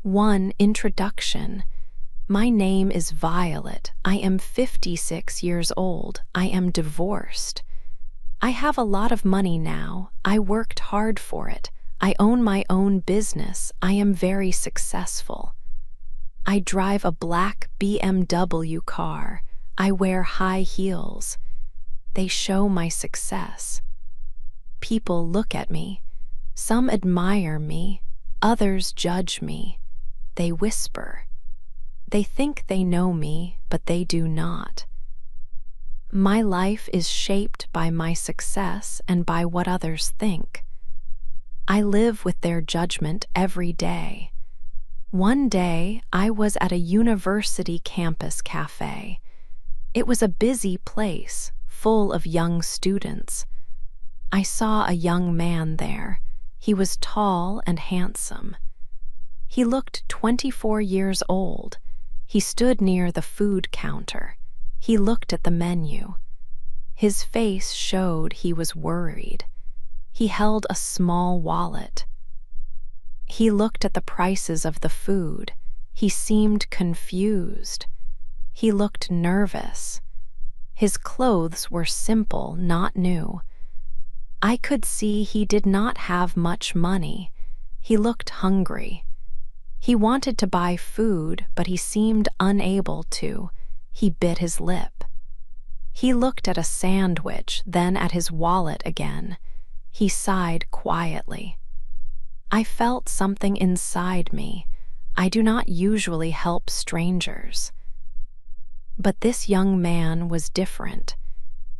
1. Introduction. My name is Violet. I am 56 years old. I am divorced. I have a lot of money now. I worked hard for it. I own my own business. I am very successful. I drive a black BMW car. I wear high heels. They show my success. People look at me. Some admire me. Others judge me. They whisper. They think they know me, but they do not. My life is shaped by my success and by what others think. I live with their judgment every day. One day, I was at a university campus cafe. It was a busy place, full of young students. I saw a young man there. He was tall and handsome. He looked 24 years old. He stood near the food counter. He looked at the menu. His face showed he was worried. He held a small wallet. He looked at the prices of the food. He seemed confused. He looked nervous. His clothes were simple, not new. I could see he did not have much money. He looked hungry. He wanted to buy food, but he seemed unable to. He bit his lip. He looked at a sandwich, then at his wallet again. He sighed quietly. I felt something inside me. I do not usually help strangers. But this young man was different.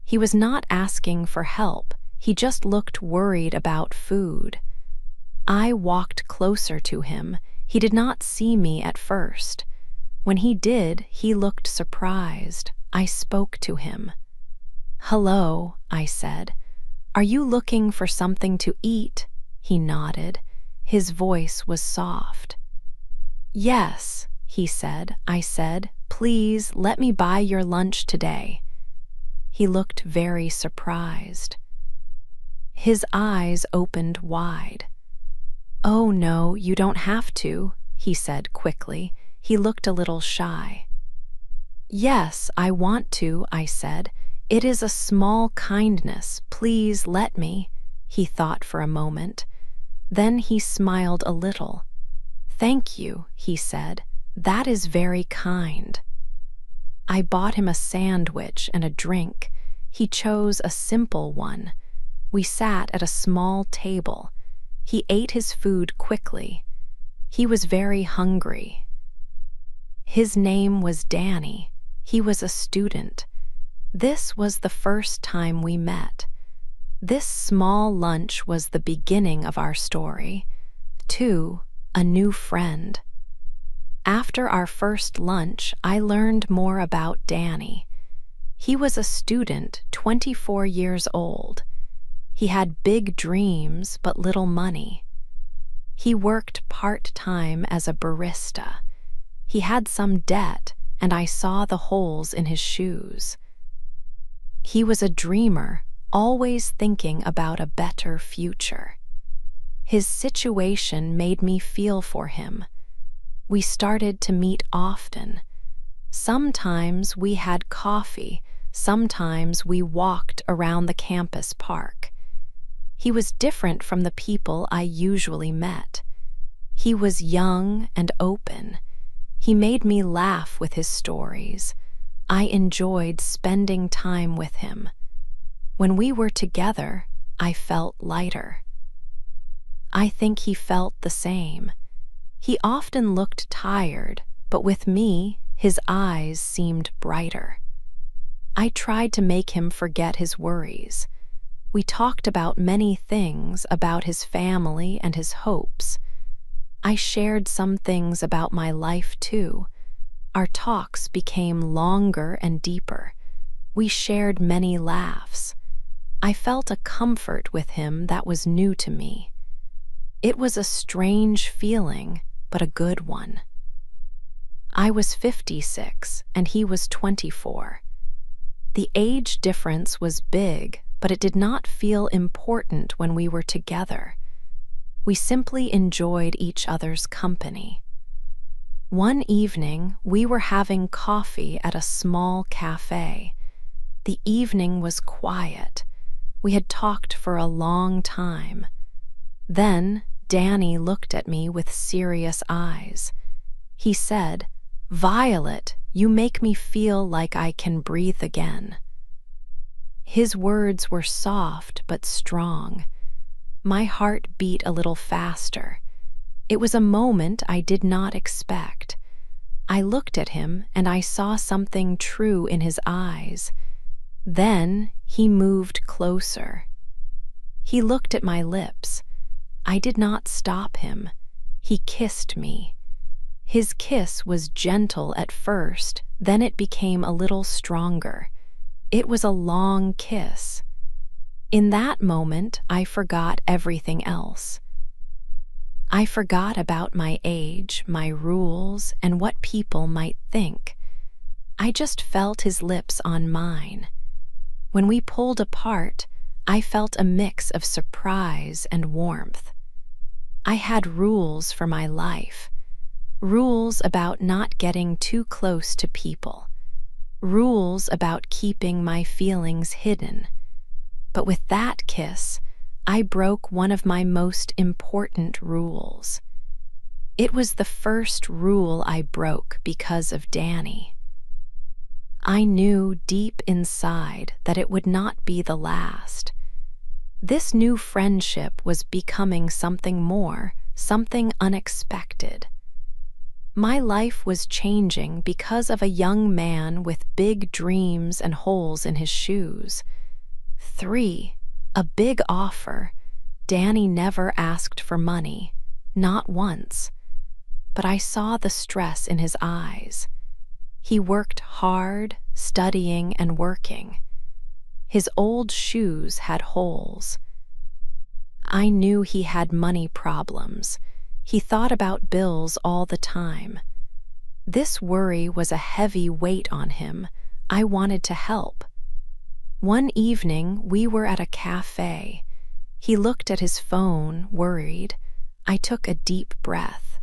He was not asking for help. He just looked worried about food. I walked closer to him. He did not see me at first. When he did, he looked surprised. I spoke to him. "Hello," I said. "Are you looking for something to eat?" He nodded. His voice was soft. "Yes," he said. I said, "Please let me buy your lunch today." He looked very surprised. His eyes opened wide. "Oh no, you don't have to," he said quickly. He looked a little shy. "Yes, I want to," I said. "It is a small kindness. Please let me." He thought for a moment. Then he smiled a little. "Thank you," he said. "That is very kind." I bought him a sandwich and a drink. He chose a simple one. We sat at a small table. He ate his food quickly. He was very hungry. His name was Danny. He was a student. This was the first time we met. This small lunch was the beginning of our story. 2. A new friend. After our first lunch, I learned more about Danny. He was a student, 24 years old. He had big dreams but little money. He worked part-time as a barista. He had some debt, and I saw the holes in his shoes. He was a dreamer, always thinking about a better future. His situation made me feel for him. We started to meet often. Sometimes we had coffee, sometimes we walked around the campus park. He was different from the people I usually met. He was young and open. He made me laugh with his stories. I enjoyed spending time with him. When we were together, I felt lighter. I think he felt the same. He often looked tired, but with me, his eyes seemed brighter. I tried to make him forget his worries. We talked about many things, about his family and his hopes. I shared some things about my life too. Our talks became longer and deeper. We shared many laughs. I felt a comfort with him that was new to me. It was a strange feeling, but a good one. I was 56 and he was 24. The age difference was big, but it did not feel important when we were together. We simply enjoyed each other's company. One evening, we were having coffee at a small cafe. The evening was quiet. We had talked for a long time. Then Danny looked at me with serious eyes. He said, "Violet, you make me feel like I can breathe again." His words were soft but strong. My heart beat a little faster. It was a moment I did not expect. I looked at him and I saw something true in his eyes. Then he moved closer. He looked at my lips. I did not stop him. He kissed me. His kiss was gentle at first, then it became a little stronger. It was a long kiss. In that moment, I forgot everything else. I forgot about my age, my rules, and what people might think. I just felt his lips on mine. When we pulled apart, I felt a mix of surprise and warmth. I had rules for my life. Rules about not getting too close to people. Rules about keeping my feelings hidden. But with that kiss, I broke one of my most important rules. It was the first rule I broke because of Danny. I knew deep inside that it would not be the last. This new friendship was becoming something more, something unexpected. My life was changing because of a young man with big dreams and holes in his shoes. 3. A big offer. Danny never asked for money, not once. But I saw the stress in his eyes. He worked hard, studying and working. His old shoes had holes. I knew he had money problems. He thought about bills all the time. This worry was a heavy weight on him. I wanted to help. One evening, we were at a cafe. He looked at his phone, worried. I took a deep breath.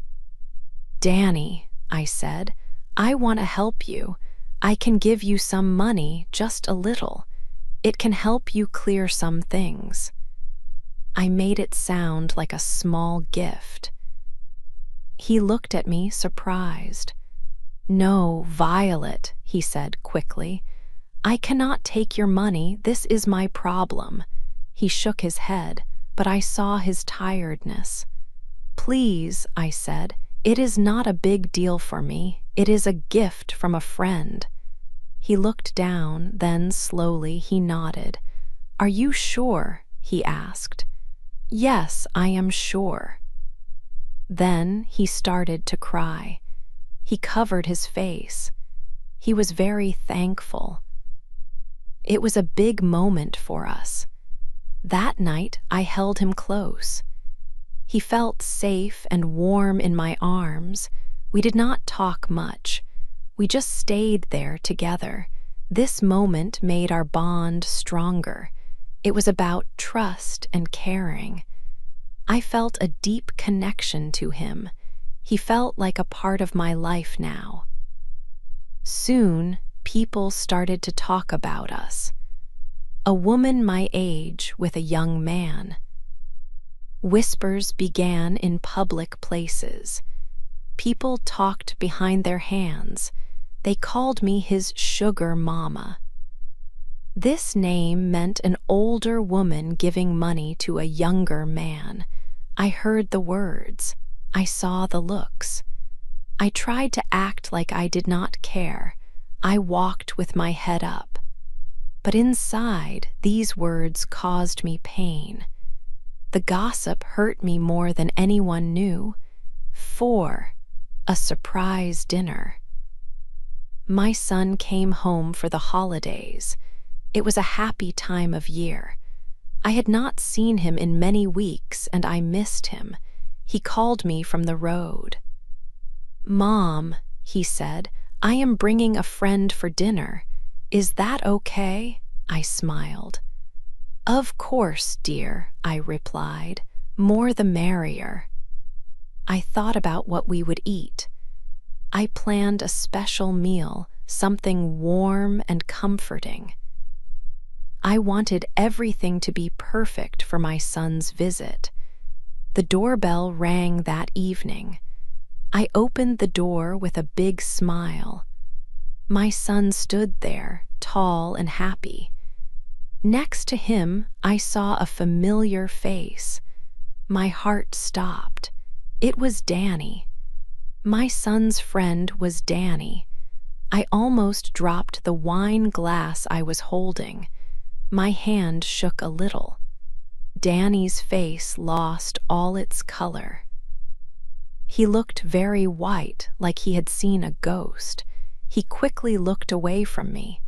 "Danny," I said, "I want to help you. I can give you some money, just a little. It can help you clear some things." I made it sound like a small gift. He looked at me, surprised. "No, Violet," he said quickly. "I cannot take your money. This is my problem." He shook his head, but I saw his tiredness. "Please," I said, "it is not a big deal for me. It is a gift from a friend." He looked down, then slowly he nodded. "Are you sure?" he asked. "Yes, I am sure." Then he started to cry. He covered his face. He was very thankful. It was a big moment for us. That night, I held him close. He felt safe and warm in my arms. We did not talk much. We just stayed there together. This moment made our bond stronger. It was about trust and caring. I felt a deep connection to him. He felt like a part of my life now. Soon, people started to talk about us. A woman my age with a young man. Whispers began in public places. People talked behind their hands. They called me his sugar mama. This name meant an older woman giving money to a younger man. I heard the words. I saw the looks. I tried to act like I did not care. I walked with my head up. But inside, these words caused me pain. The gossip hurt me more than anyone knew. 4. A surprise dinner. My son came home for the holidays. It was a happy time of year. I had not seen him in many weeks, and I missed him. He called me from the road. "Mom," he said, "I am bringing a friend for dinner. Is that okay?" I smiled. "Of course, dear," I replied. "More the merrier." I thought about what we would eat. I planned a special meal, something warm and comforting. I wanted everything to be perfect for my son's visit. The doorbell rang that evening. I opened the door with a big smile. My son stood there, tall and happy. Next to him, I saw a familiar face. My heart stopped. It was Danny. My son's friend was Danny. I almost dropped the wine glass I was holding. My hand shook a little. Danny's face lost all its color. He looked very white, like he had seen a ghost. He quickly looked away from me.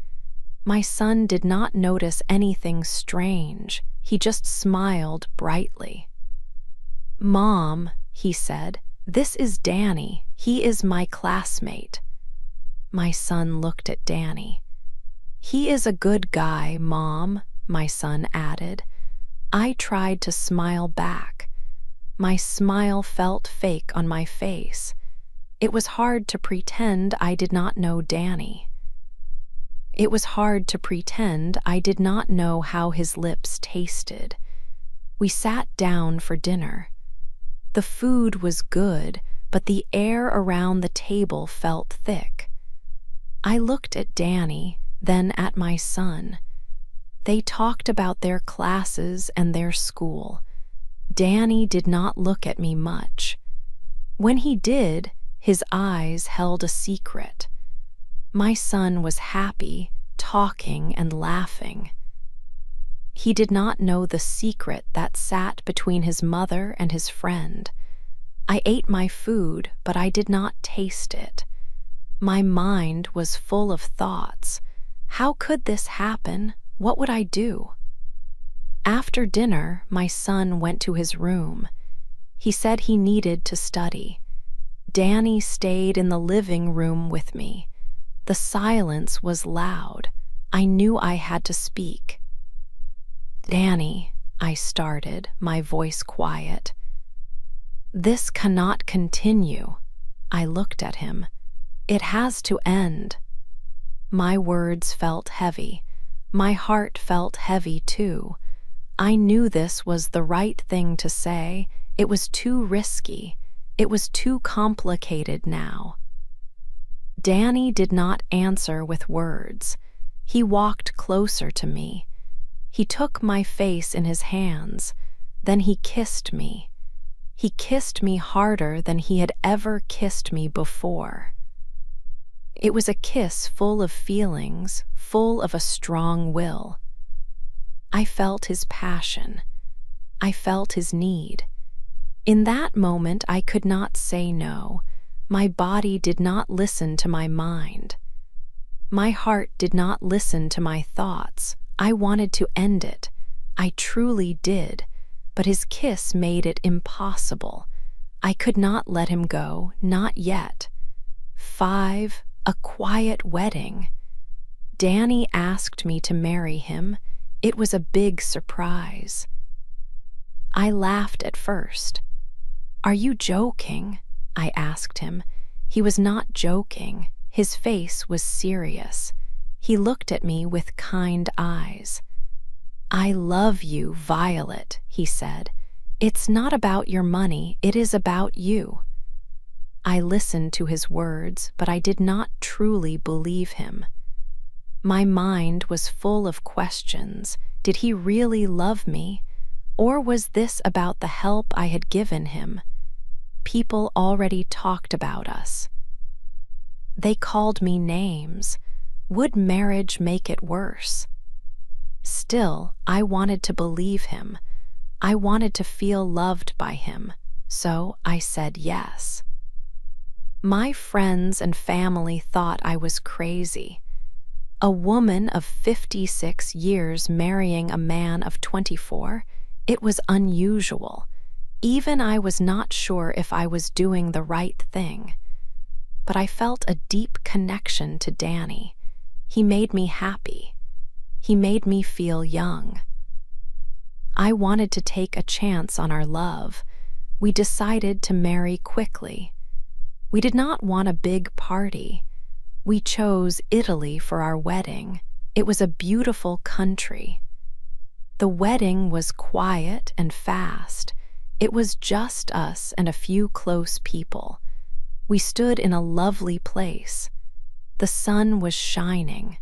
My son did not notice anything strange. He just smiled brightly. "Mom," he said, "this is Danny. He is my classmate." My son looked at Danny. "He is a good guy, Mom," my son added. I tried to smile back. My smile felt fake on my face. It was hard to pretend I did not know Danny. It was hard to pretend I did not know how his lips tasted. We sat down for dinner. The food was good, but the air around the table felt thick. I looked at Danny, then at my son. They talked about their classes and their school. Danny did not look at me much. When he did, his eyes held a secret. My son was happy, talking and laughing. He did not know the secret that sat between his mother and his friend. I ate my food, but I did not taste it. My mind was full of thoughts. How could this happen? What would I do? After dinner, my son went to his room. He said he needed to study. Danny stayed in the living room with me. The silence was loud. I knew I had to speak. "Danny," I started, my voice quiet. "This cannot continue." I looked at him. "It has to end." My words felt heavy. My heart felt heavy too. I knew this was the right thing to say. It was too risky. It was too complicated now. Danny did not answer with words. He walked closer to me. He took my face in his hands. Then he kissed me. He kissed me harder than he had ever kissed me before. It was a kiss full of feelings, full of a strong will. I felt his passion. I felt his need. In that moment, I could not say no. My body did not listen to my mind. My heart did not listen to my thoughts. I wanted to end it. I truly did. But his kiss made it impossible. I could not let him go, not yet. 5, a quiet wedding. Danny asked me to marry him. It was a big surprise. I laughed at first. "Are you joking?" I asked him. He was not joking. His face was serious. He looked at me with kind eyes. "I love you, Violet," he said. "It's not about your money, it is about you." I listened to his words, but I did not truly believe him. My mind was full of questions. Did he really love me? Or was this about the help I had given him? People already talked about us. They called me names. Would marriage make it worse? Still, I wanted to believe him. I wanted to feel loved by him, so I said yes. My friends and family thought I was crazy. A woman of 56 years marrying a man of 24, it was unusual. Even I was not sure if I was doing the right thing. But I felt a deep connection to Danny. He made me happy. He made me feel young. I wanted to take a chance on our love. We decided to marry quickly. We did not want a big party. We chose Italy for our wedding. It was a beautiful country. The wedding was quiet and fast. It was just us and a few close people. We stood in a lovely place. The sun was shining.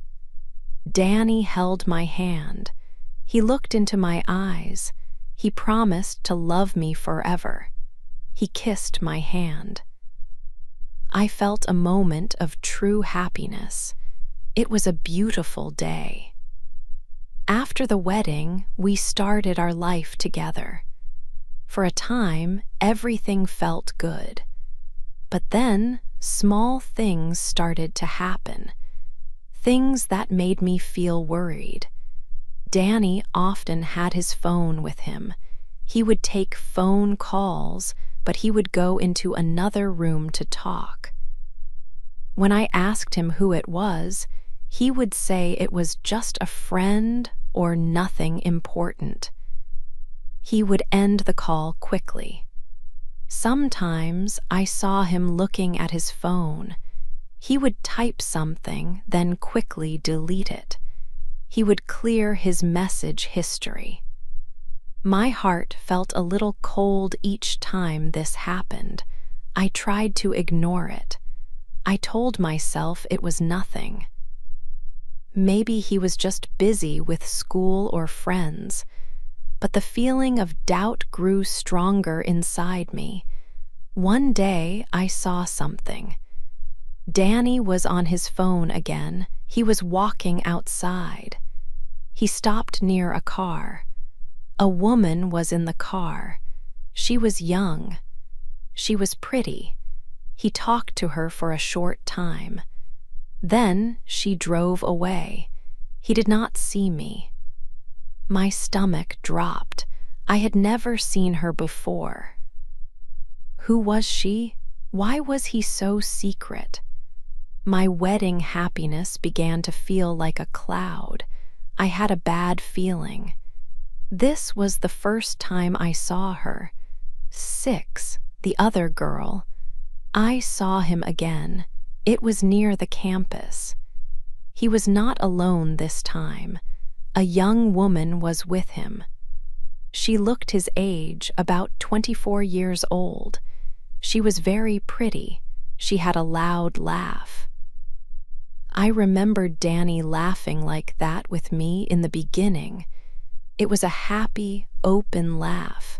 Danny held my hand. He looked into my eyes. He promised to love me forever. He kissed my hand. I felt a moment of true happiness. It was a beautiful day. After the wedding, we started our life together. For a time, everything felt good. But then, small things started to happen. Things that made me feel worried. Danny often had his phone with him. He would take phone calls, but he would go into another room to talk. When I asked him who it was, he would say it was just a friend or nothing important. He would end the call quickly. Sometimes I saw him looking at his phone. He would type something, then quickly delete it. He would clear his message history. My heart felt a little cold each time this happened. I tried to ignore it. I told myself it was nothing. Maybe he was just busy with school or friends, but the feeling of doubt grew stronger inside me. One day I saw something. Danny was on his phone again. He was walking outside. He stopped near a car. A woman was in the car. She was young. She was pretty. He talked to her for a short time. Then she drove away. He did not see me. My stomach dropped. I had never seen her before. Who was she? Why was he so secret? My wedding happiness began to feel like a cloud. I had a bad feeling. This was the first time I saw her. Six, the other girl. I saw him again. It was near the campus. He was not alone this time. A young woman was with him. She looked his age, about 24 years old. She was very pretty. She had a loud laugh. I remembered Danny laughing like that with me in the beginning. It was a happy, open laugh.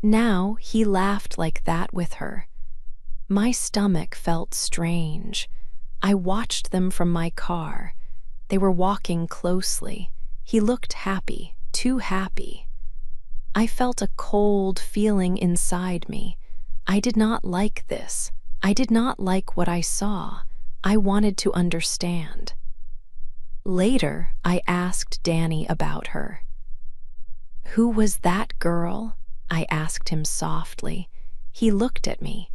Now he laughed like that with her. My stomach felt strange. I watched them from my car. They were walking closely. He looked happy, too happy. I felt a cold feeling inside me. I did not like this. I did not like what I saw. I wanted to understand. Later, I asked Danny about her. Who was that girl? I asked him softly. He looked at me.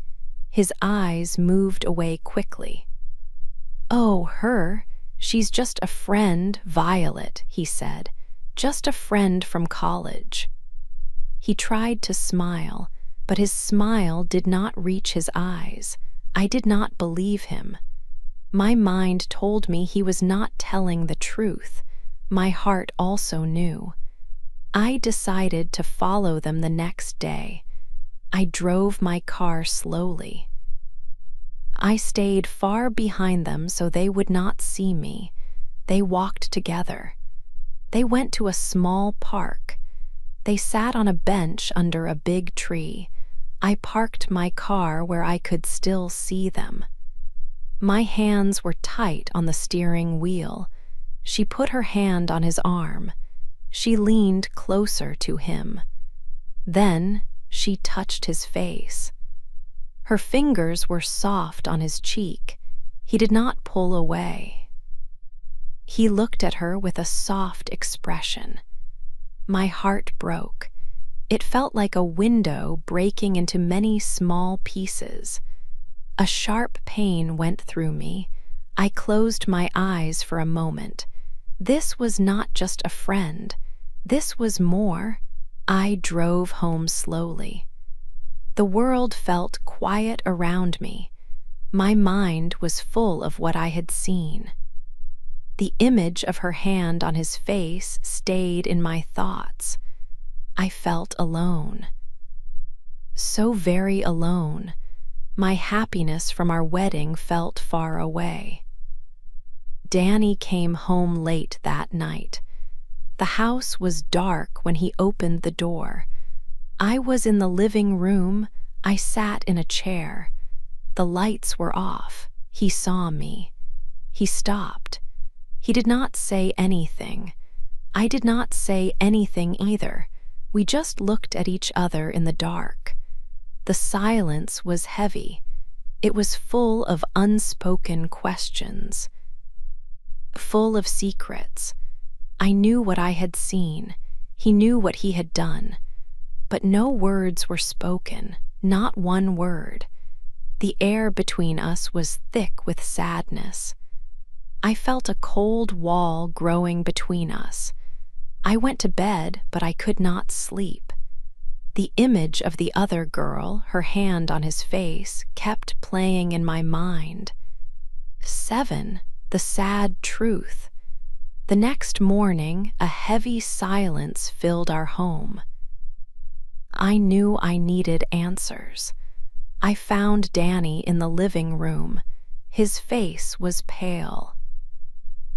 His eyes moved away quickly. Oh, her. She's just a friend, Violet, he said. Just a friend from college. He tried to smile, but his smile did not reach his eyes. I did not believe him. My mind told me he was not telling the truth. My heart also knew. I decided to follow them the next day. I drove my car slowly. I stayed far behind them so they would not see me. They walked together. They went to a small park. They sat on a bench under a big tree. I parked my car where I could still see them. My hands were tight on the steering wheel. She put her hand on his arm. She leaned closer to him. Then she touched his face. Her fingers were soft on his cheek. He did not pull away. He looked at her with a soft expression. My heart broke. It felt like a window breaking into many small pieces. A sharp pain went through me. I closed my eyes for a moment. This was not just a friend. This was more. I drove home slowly. The world felt quiet around me. My mind was full of what I had seen. The image of her hand on his face stayed in my thoughts. I felt alone. So very alone. My happiness from our wedding felt far away. Danny came home late that night. The house was dark when he opened the door. I was in the living room. I sat in a chair. The lights were off. He saw me. He stopped. He did not say anything. I did not say anything either. We just looked at each other in the dark. The silence was heavy. It was full of unspoken questions, full of secrets. I knew what I had seen. He knew what he had done. But no words were spoken, not one word. The air between us was thick with sadness. I felt a cold wall growing between us. I went to bed, but I could not sleep. The image of the other girl, her hand on his face, kept playing in my mind. 7, the sad truth. The next morning, a heavy silence filled our home. I knew I needed answers. I found Danny in the living room. His face was pale.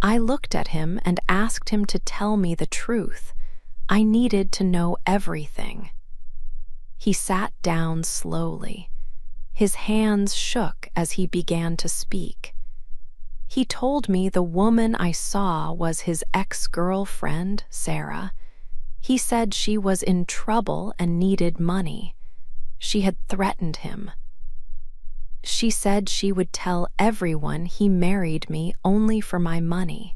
I looked at him and asked him to tell me the truth. I needed to know everything. He sat down slowly. His hands shook as he began to speak. He told me the woman I saw was his ex-girlfriend, Sarah. He said she was in trouble and needed money. She had threatened him. She said she would tell everyone he married me only for my money.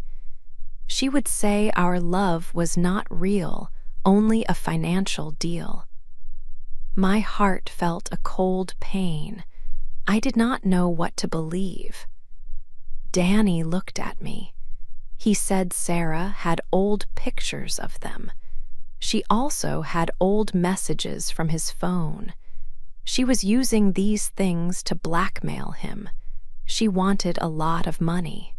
She would say our love was not real, only a financial deal. My heart felt a cold pain. I did not know what to believe. Danny looked at me. He said Sarah had old pictures of them. She also had old messages from his phone. She was using these things to blackmail him. She wanted a lot of money.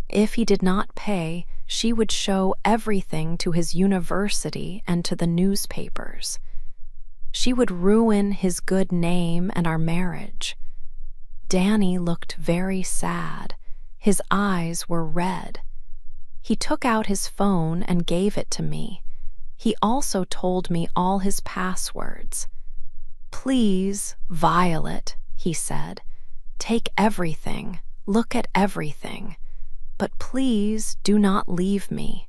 If he did not pay, she would show everything to his university and to the newspapers. She would ruin his good name and our marriage. Danny looked very sad. His eyes were red. He took out his phone and gave it to me. He also told me all his passwords. "Please, Violet," he said, "take everything, look at everything, but please do not leave me."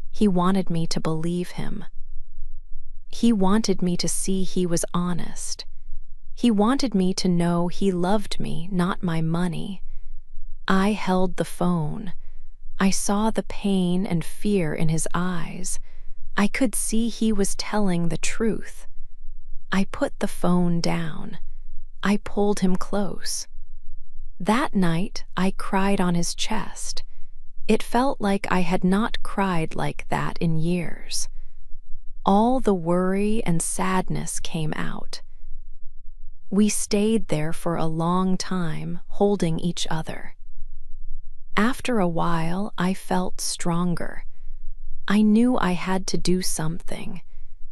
He wanted me to believe him. He wanted me to see he was honest. He wanted me to know he loved me, not my money. I held the phone. I saw the pain and fear in his eyes. I could see he was telling the truth. I put the phone down. I pulled him close. That night, I cried on his chest. It felt like I had not cried like that in years. All the worry and sadness came out. We stayed there for a long time, holding each other. After a while, I felt stronger. I knew I had to do something.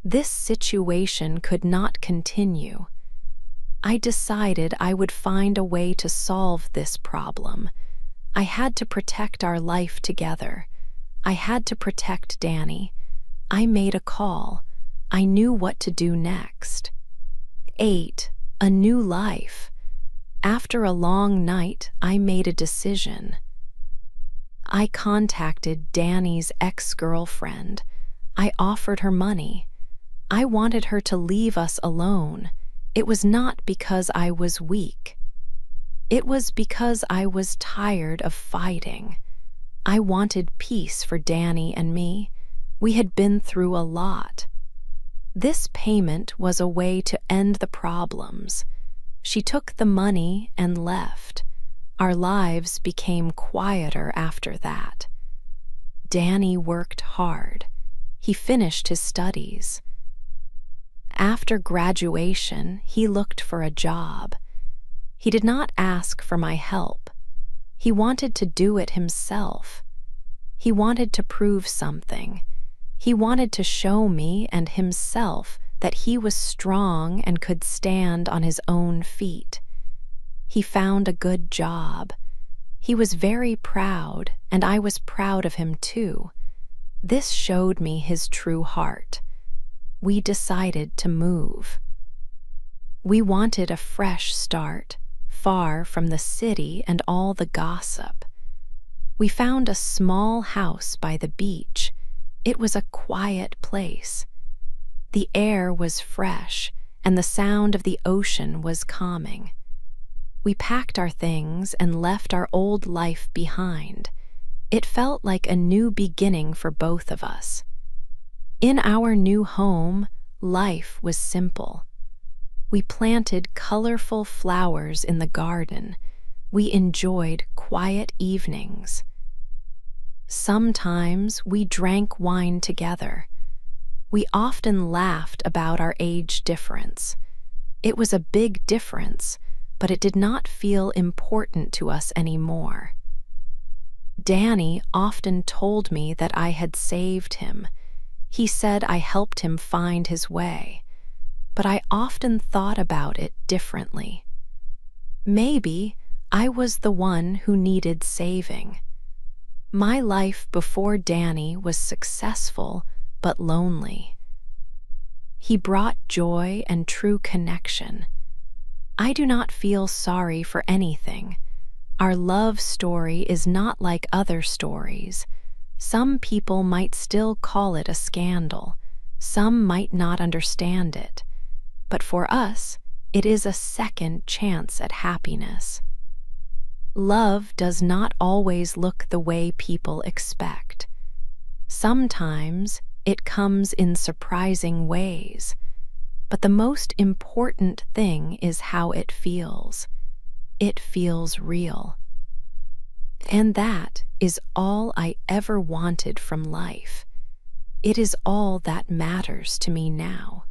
This situation could not continue. I decided I would find a way to solve this problem. I had to protect our life together. I had to protect Danny. I made a call. I knew what to do next. 8. A new life. After a long night, I made a decision. I contacted Danny's ex-girlfriend. I offered her money. I wanted her to leave us alone. It was not because I was weak. It was because I was tired of fighting. I wanted peace for Danny and me. We had been through a lot. This payment was a way to end the problems. She took the money and left. Our lives became quieter after that. Danny worked hard. He finished his studies. After graduation, he looked for a job. He did not ask for my help. He wanted to do it himself. He wanted to prove something. He wanted to show me and himself that he was strong and could stand on his own feet. He found a good job. He was very proud, and I was proud of him too. This showed me his true heart. We decided to move. We wanted a fresh start, far from the city and all the gossip. We found a small house by the beach. It was a quiet place. The air was fresh, and the sound of the ocean was calming. We packed our things and left our old life behind. It felt like a new beginning for both of us. In our new home, life was simple. We planted colorful flowers in the garden. We enjoyed quiet evenings. Sometimes we drank wine together. We often laughed about our age difference. It was a big difference, but it did not feel important to us anymore. Danny often told me that I had saved him. He said I helped him find his way, but I often thought about it differently. Maybe I was the one who needed saving. My life before Danny was successful but lonely. He brought joy and true connection. I do not feel sorry for anything. Our love story is not like other stories. Some people might still call it a scandal. Some might not understand it. But for us, it is a second chance at happiness. Love does not always look the way people expect. Sometimes it comes in surprising ways. But the most important thing is how it feels. It feels real. And that is all I ever wanted from life. It is all that matters to me now.